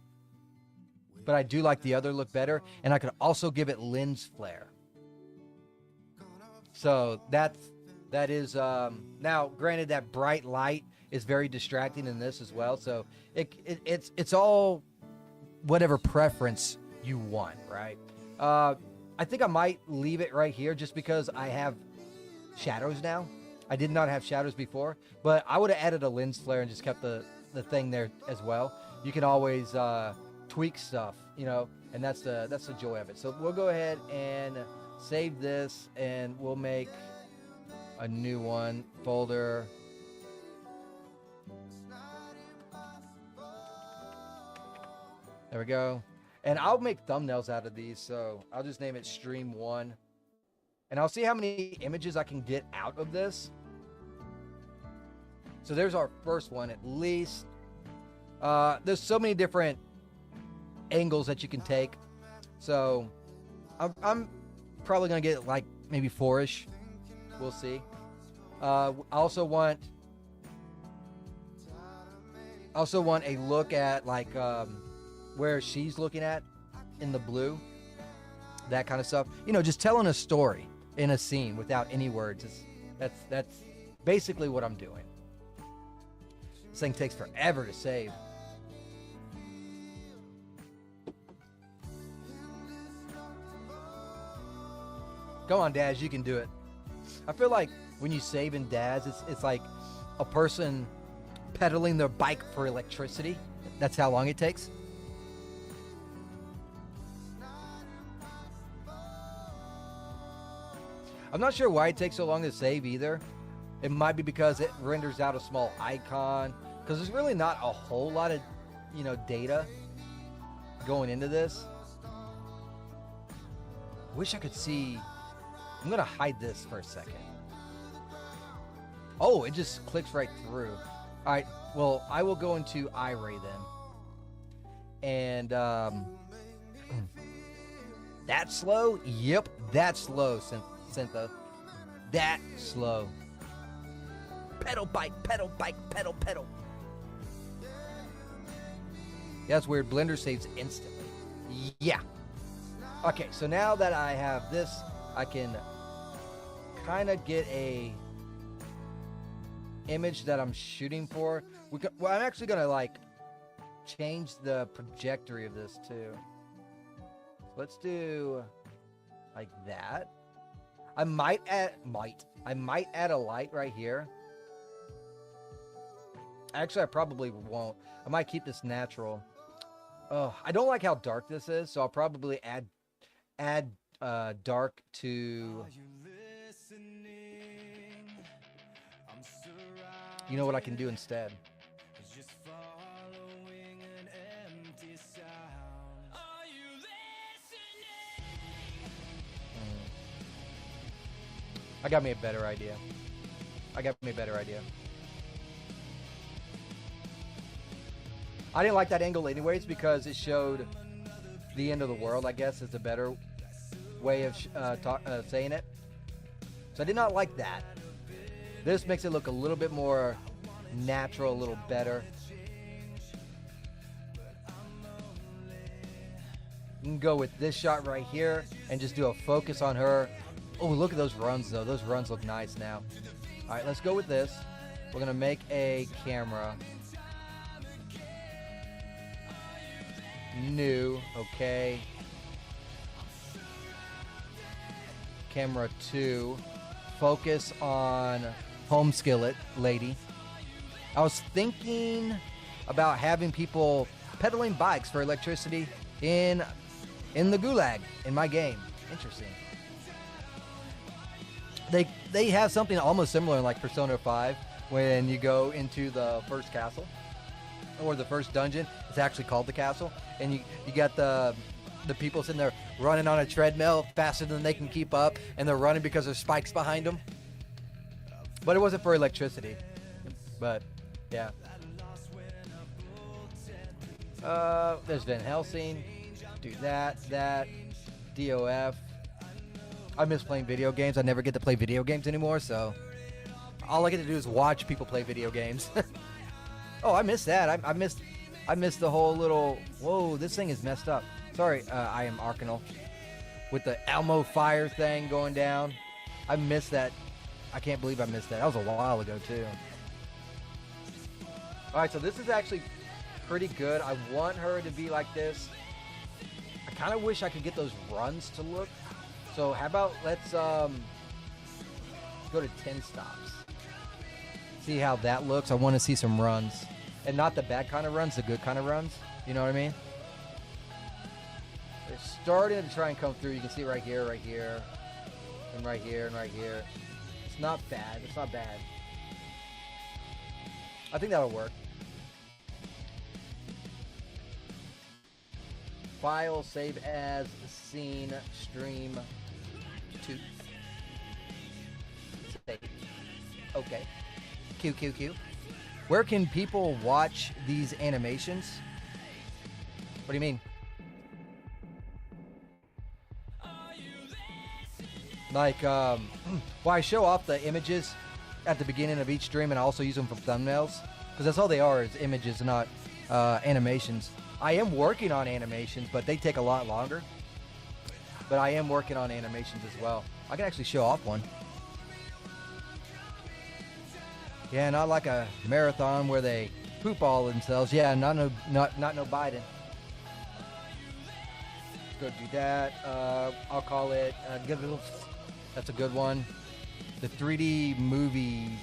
but I do like the other look better, and I could also give it lens flare. So that is now granted that bright light is very distracting in this as well. So it's all whatever preference you want, right? I think I might leave it right here just because I have shadows now. I did not have shadows before, but I would have added a lens flare and just kept the thing there as well. You can always tweak stuff, you know, and that's the joy of it. So we'll go ahead and save this, and we'll make a new one folder. There we go. And I'll make thumbnails out of these, so I'll just name it Stream 1. And I'll see how many images I can get out of this. So there's our first one, at least. There's so many different angles that you can take. So I'm probably going to get like maybe 4-ish. We'll see. I also want a look at like where she's looking at in the blue, that kind of stuff. You know, just telling a story in a scene without any words. That's basically what I'm doing. This thing takes forever to save. Come on, Daz, you can do it. I feel like when you save in Daz, it's like a person pedaling their bike for electricity. That's how long it takes. I'm not sure why it takes so long to save either. It might be because it renders out a small icon, because there's really not a whole lot of, you know, data going into this. Wish I could see. I'm gonna hide this for a second. Oh, it just clicks right through. All right, well, I will go into iRay then. And that slow? Yep, that's slow, Syntha. That slow. Pedal bike, pedal bike, pedal, pedal. Yeah, that's weird. Blender saves instantly. Yeah. Okay, so now that I have this, I can kind of get a image that I'm shooting for. Well, I'm actually gonna like change the trajectory of this too. Let's do like that. I might add a light right here. Actually, I probably won't. I might keep this natural. Oh, I don't like how dark this is, so I'll probably add dark to. You know what I can do instead? I got me a better idea. I didn't like that angle anyways because it showed the end of the world, I guess is a better way of saying it. So I did not like that. This makes it look a little bit more natural, a little better. You can go with this shot right here and just do a focus on her. Oh, look at those runs, though. Those runs look nice now. All right, let's go with this. We're going to make a camera. New, okay. Camera 2. Focus on home skillet lady. I was thinking about having people pedaling bikes for electricity in the gulag in my game. Interesting. They have something almost similar in like Persona 5 when you go into the first castle or the first dungeon. It's actually called the castle, and you got the people sitting there running on a treadmill faster than they can keep up, and they're running because there's spikes behind them. But it wasn't for electricity. But yeah. There's Van Helsing. Do that. DOF. I miss playing video games. I never get to play video games anymore, so all I get to do is watch people play video games. Oh, I missed that. I missed the whole little. Whoa, this thing is messed up. Sorry, I am Arcanal with the Elmo fire thing going down. I missed that. I can't believe I missed that. That was a while ago too. All right, so this is actually pretty good. I want her to be like this. I kind of wish I could get those runs to look. So how about let's go to 10 stops. See how that looks. I want to see some runs. And not the bad kind of runs, the good kind of runs. You know what I mean? They're starting to try and come through. You can see it right here, and right here, and right here. It's not bad. It's not bad. I think that'll work. File, save as, scene, stream, 2. Save. Okay. Q. Where can people watch these animations? What do you mean? Like, well, I show off the images at the beginning of each stream, and I also use them for thumbnails, because that's all they are, is images, not animations. I am working on animations, but they take a lot longer. But I am working on animations as well. I can actually show off one. Yeah, not like a marathon where they poop all themselves. Yeah, not no Biden. Go do that. I'll call it. That's a good one. The 3D movies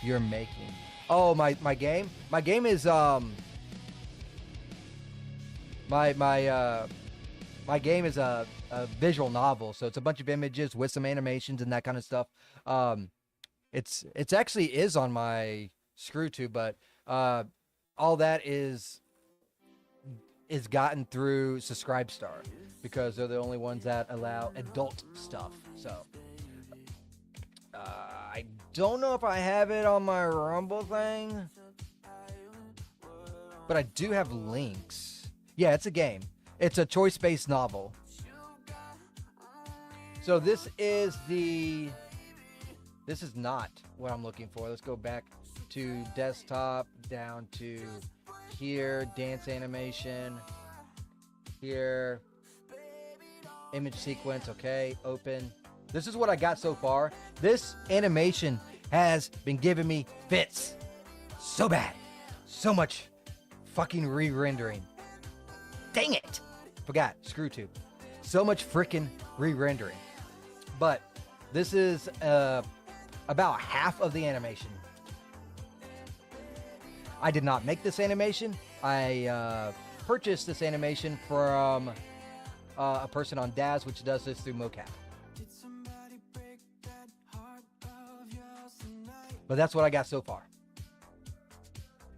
you're making. Oh, my game. My game is my game is a visual novel. So it's a bunch of images with some animations and that kind of stuff. It's actually is on my ScrewTube, but all that is gotten through Subscribestar, because they're the only ones that allow adult stuff. So I don't know if I have it on my Rumble thing, but I do have links. Yeah, it's a game. It's a choice-based novel. So this is not what I'm looking for. Let's go back to desktop, down to here, dance animation, here, image sequence, okay, open. This is what I got so far. This animation has been giving me fits. So bad. So much fucking re-rendering. Dang it. Forgot, ScrewTube. So much freaking re-rendering. But this is about half of the animation. I did not make this animation. I purchased this animation from a person on Daz, which does this through mocap. But that's what I got so far.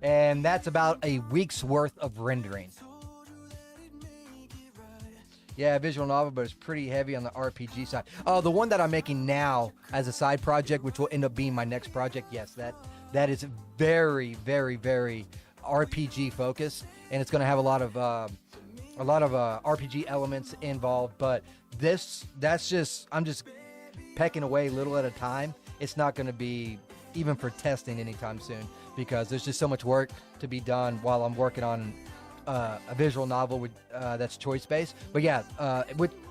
And that's about a week's worth of rendering. Yeah, visual novel, but it's pretty heavy on the RPG side. Oh, the one that I'm making now as a side project, which will end up being my next project, yes, that is very, very, very RPG focused, and it's going to have a lot of RPG elements involved. But I'm just pecking away little at a time. It's not going to be even for testing anytime soon, because there's just so much work to be done while I'm working on a visual novel with that's choice based. But yeah,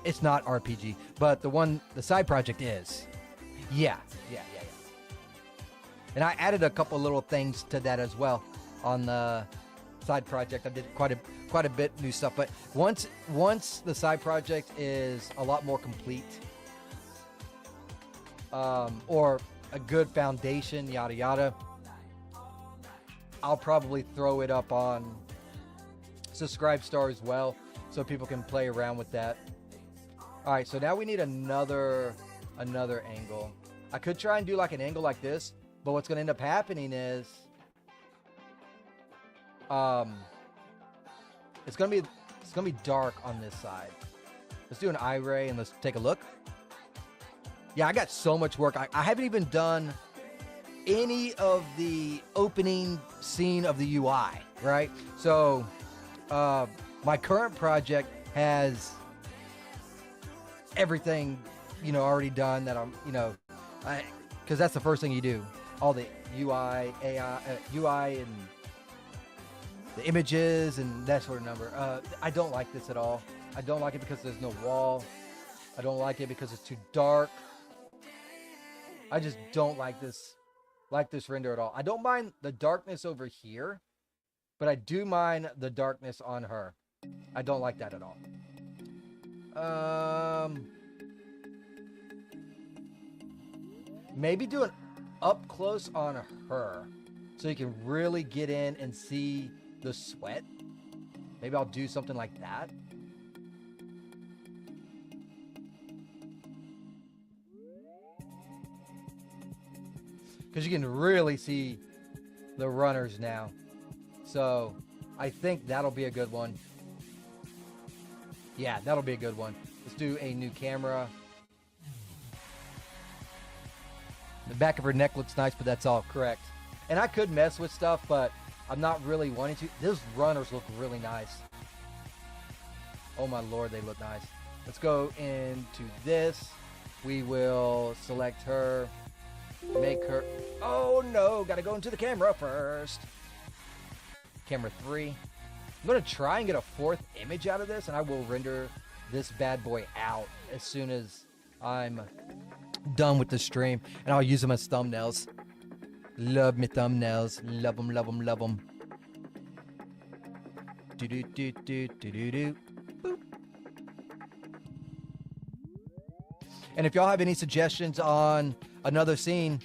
it's not RPG, but the side project is. Yeah. And I added a couple little things to that as well on the side project. I did quite a bit new stuff. But once the side project is a lot more complete, or a good foundation, yada yada, I'll probably throw it up on Subscribestar as well, so people can play around with that. All right, so now we need another angle. I could try and do like an angle like this, but what's going to end up happening is it's going to be dark on this side. Let's do an eye ray and let's take a look. Yeah, I got so much work. I haven't even done any of the opening scene of the UI, right? So my current project has everything, already done that I'm, because that's the first thing you do. All the UI, AI, UI, and the images and that sort of number. I don't like this at all. I don't like it because there's no wall. I don't like it because it's too dark. I just don't like this render at all. I don't mind the darkness over here, but I do mind the darkness on her. I don't like that at all. Maybe do an up close on her so you can really get in and see the sweat. Maybe I'll do something like that. Because you can really see the runners now. So I think that'll be a good one. Yeah, that'll be a good one. Let's do a new camera. The back of her neck looks nice, but that's all correct. And I could mess with stuff, but I'm not really wanting to. Those runners look really nice. Oh my Lord, they look nice. Let's go into this. We will select her. Make her. Oh no, gotta go into the camera first. Camera 3. I'm gonna try and get a 4th image out of this, and I will render this bad boy out as soon as I'm done with the stream, and I'll use them as thumbnails. Love me thumbnails. Love them, love them, love them. Do do do do do do do. Boop. And if y'all have any suggestions on another scene,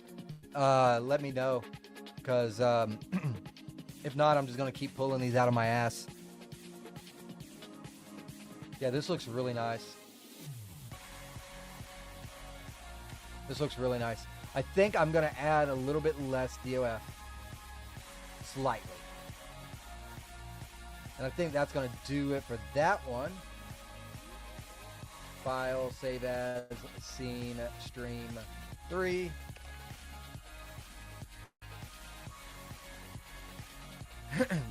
let me know, because if not, I'm just gonna keep pulling these out of my ass. Yeah, this looks really nice. This looks really nice. I think I'm gonna add a little bit less DOF, slightly, and I think that's gonna do it for that one. File, save as, scene, stream 3.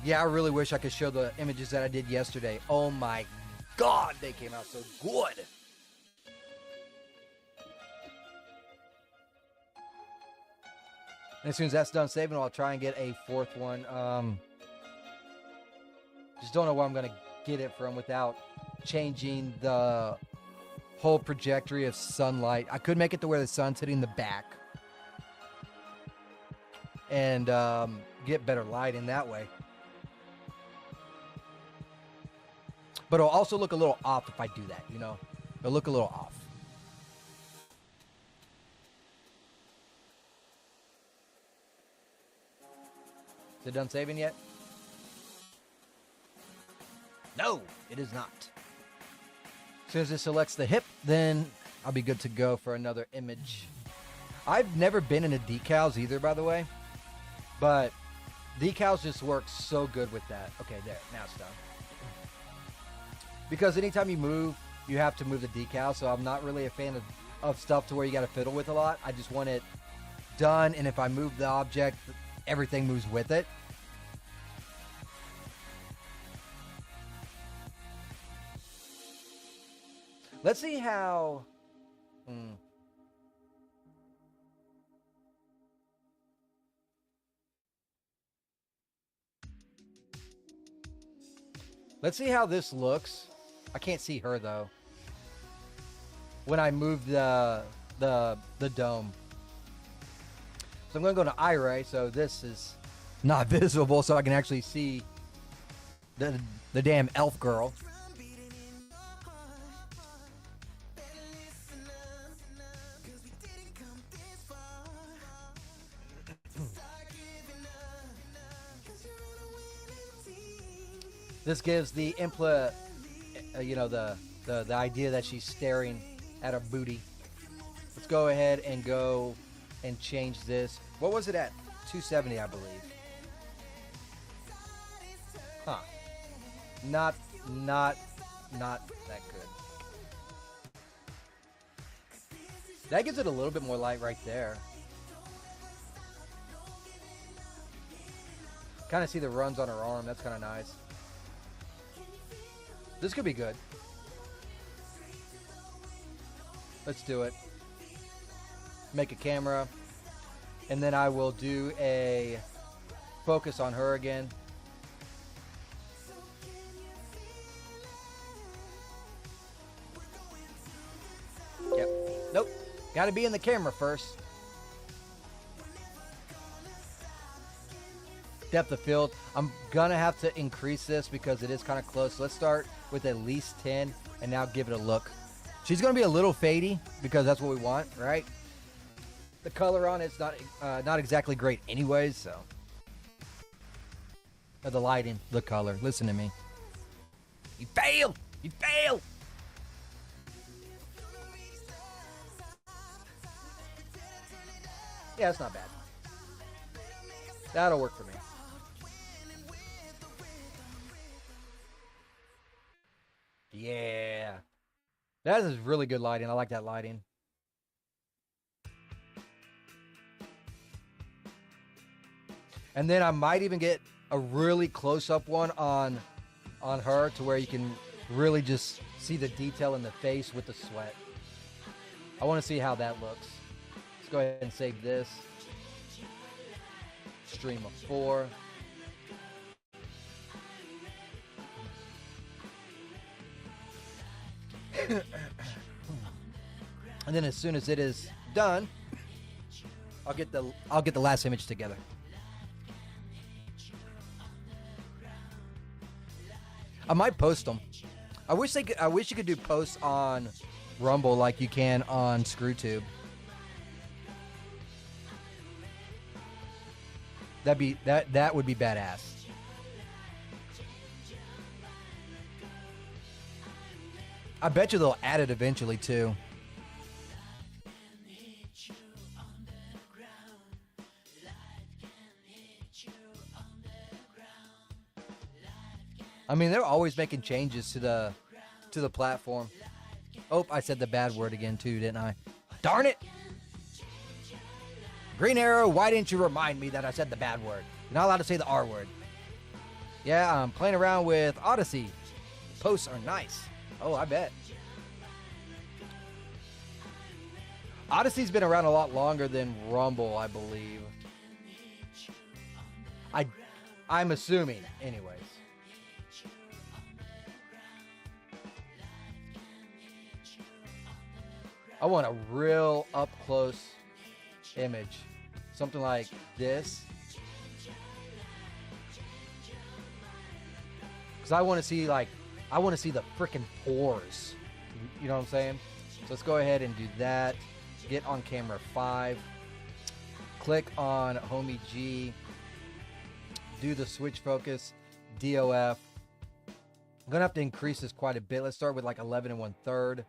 Yeah, I really wish I could show the images that I did yesterday. Oh my God, they came out so good. And as soon as that's done saving, I'll try and get a 4th one. Just don't know where I'm going to get it from without changing the whole trajectory of sunlight. I could make it to where the sun's hitting the back and get better lighting that way. But it'll also look a little off if I do that, you know? It'll look a little off. Is it done saving yet? No, it is not. As soon as it selects the hip, then I'll be good to go for another image. I've never been into decals either, by the way. But decals just work so good with that. Okay, there. Now it's done. Because anytime you move, you have to move the decal. So I'm not really a fan of stuff to where you got to fiddle with a lot. I just want it done. And if I move the object, everything moves with it. Let's see how... Let's see how this looks. I can't see her though. When I move the dome. So I'm going to go to iRay, so this is not visible, so I can actually see the damn elf girl. This gives the you know, the idea that she's staring at her booty. Let's go ahead and go and change this. What was it at? 270, I believe. Huh. Not that good. That gives it a little bit more light right there. Kind of see the runs on her arm. That's kind of nice. This could be good. Let's do it. Make a camera. And then I will do a focus on her again. Nope. Got to be in the camera first. Depth of field. I'm going to have to increase this because it is kind of close. Let's start with at least 10 and now give it a look. She's going to be a little fadey because that's what we want, right? The color on it's not exactly great anyways, so. The lighting, the color. Listen to me. You failed! You failed! Yeah, it's not bad. That'll work for me. Yeah. That is really good lighting. I like that lighting. And then I might even get a really close-up one on her to where you can really just see the detail in the face with the sweat. I want to see how that looks. Let's go ahead and save this. Stream of 4. And then as soon as it is done, I'll get the last image together. I might post them. I wish you could do posts on Rumble like you can on ScrewTube. That would be badass. I bet you they'll add it eventually too. I mean, they're always making changes to the platform. Oh, I said the bad word again too, didn't I? Darn it! Green Arrow, why didn't you remind me that I said the bad word? You're not allowed to say the R word. Yeah, I'm playing around with Odyssey. Posts are nice. Oh, I bet. Odyssey's been around a lot longer than Rumble, I believe. I'm assuming, anyways. I want a real up-close image. Something like this. Because I want to see, the freaking pores. You know what I'm saying? So let's go ahead and do that. Get on camera 5. Click on Homie G. Do the switch focus. DOF. I'm going to have to increase this quite a bit. Let's start with like 11 1/3.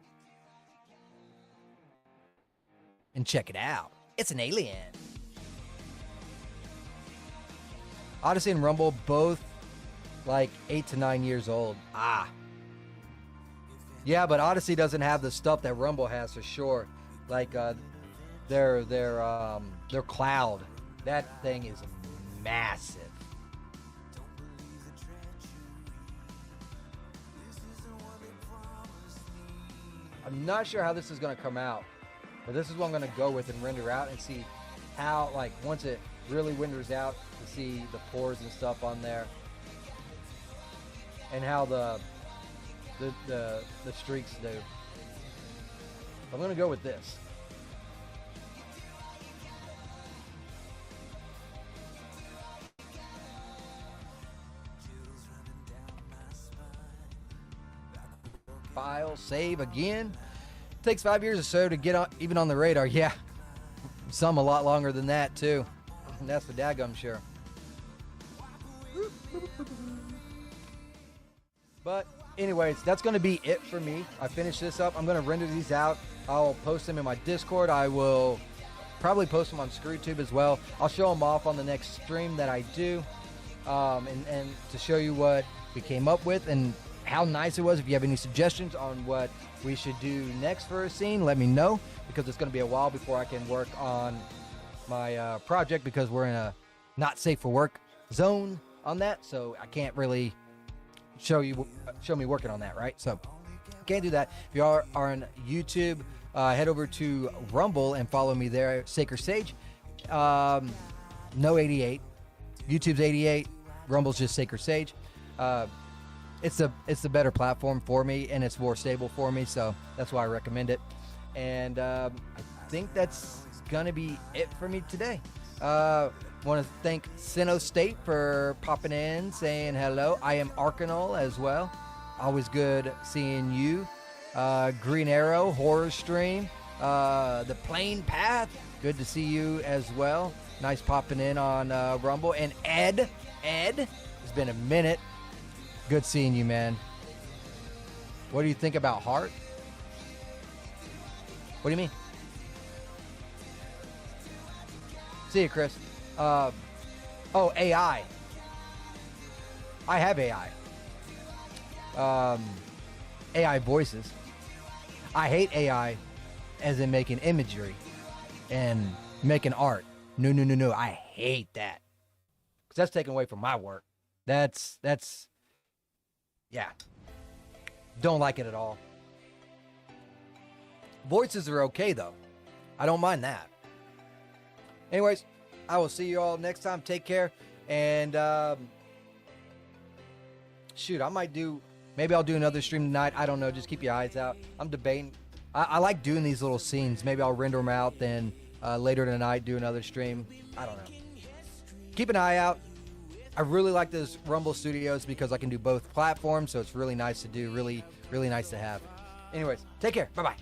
And check it out. It's an alien. Odyssey and Rumble, both like 8 to 9 years old. Ah. Yeah, but Odyssey doesn't have the stuff that Rumble has for sure. Like their cloud. That thing is massive. I'm not sure how this is going to come out. But this is what I'm going to go with and render out and see how, like, once it really renders out, to see the pores and stuff on there. And how the streaks do. I'm going to go with this. File, save again. Takes 5 years or so to get on, even on the radar. Yeah, some a lot longer than that too. And that's for daggum sure. But anyways, that's going to be it for me. I finished this up. I'm going to render these out. I'll post them in my Discord. I will probably post them on ScrewTube as well. I'll show them off on the next stream that I do, and to show you what we came up with and how nice it was. If you have any suggestions on what we should do next for a scene, let me know, because it's going to be a while before I can work on my project, because we're in a not safe for work zone on that, so I can't really show me working on that, right? So can't do that. If you are on YouTube, head over to Rumble and follow me there, Sacred Sage. No 88. YouTube's 88. Rumble's just Sacred Sage. It's the better platform for me, and it's more stable for me, so that's why I recommend it. And I think that's going to be it for me today. Want to thank Sino State for popping in, saying hello. I am Arcanol as well. Always good seeing you. Green Arrow, Horror Stream. The Plain Path, good to see you as well. Nice popping in on Rumble. And Ed, it's been a minute. Good seeing you, man. What do you think about Heart? What do you mean? See you, Chris. AI. I have AI. AI voices. I hate AI as in making imagery and making art. No. I hate that. Because that's taken away from my work. That's, yeah. Don't like it at all. Voices are okay, though. I don't mind that. Anyways, I will see you all next time. Take care. And, shoot, maybe I'll do another stream tonight. I don't know. Just keep your eyes out. I'm debating. I like doing these little scenes. Maybe I'll render them out, then later tonight do another stream. I don't know. Keep an eye out. I really like this Rumble Studios because I can do both platforms, so it's really nice to do. Really, really nice to have. Anyways, take care. Bye-bye.